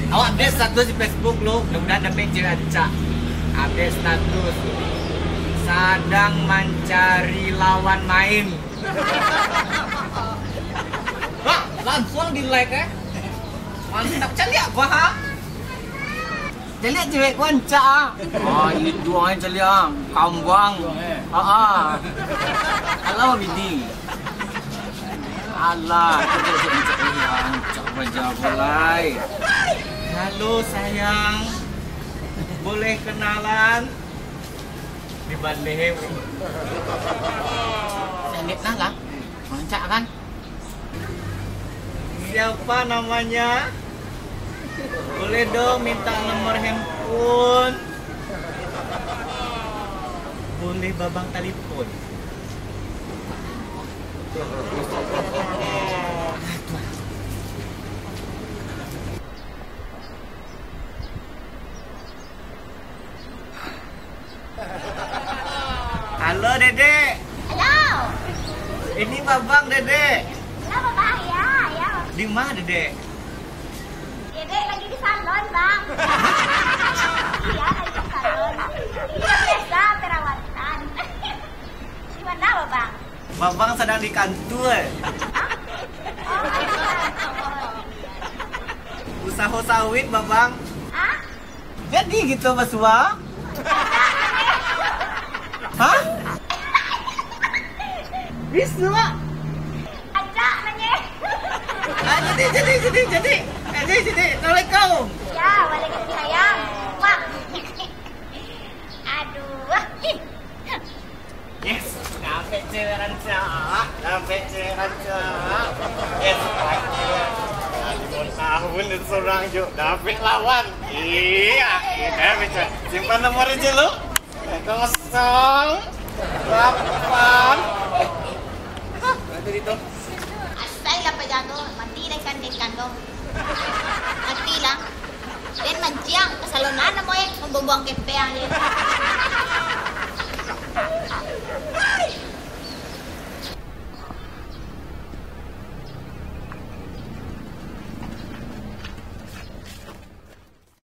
Awak update status di Facebook lu. Mudah-mudahan dapat cewek acak. Update status. Sedang mencari lawan main. Wah, langsung di like mantap celiak gua ha. Celiak cewek gua ancak ah. Itu aja celiak. Kambang. Halo bini. Alah, coba jawab mulai. Halo sayang, boleh kenalan? Di Bandung. Saya lihat lah, mancak kan? Siapa namanya? Boleh dong minta nomor handphone? Boleh babang telepon? Halo Dede. Halo. Ini babang Dede. Kenapa bang? Ya. Di mana Dede? Dede lagi di salon bang. Iya lagi di salon. Iya biasa perawatan. Di mana bang? Babang sedang di kantor. Usaha sawit babang. Jadi gitu Baswa? Hah? Bisa? Acak nanya. Jadi. Assalamualaikum. Ya, waalaikumsalam. Wah. Aduh. Yes, dapat cewek rancak. Yes, tahun itu seorang juga dapat lawan. Iya, bisa. Simpan nomor aja lu. 08. Nanti itu. Asal lah pejago, mati dah kan dong. Mati lah. Dan manciang kesalonan mo yang membuang kepeang dia.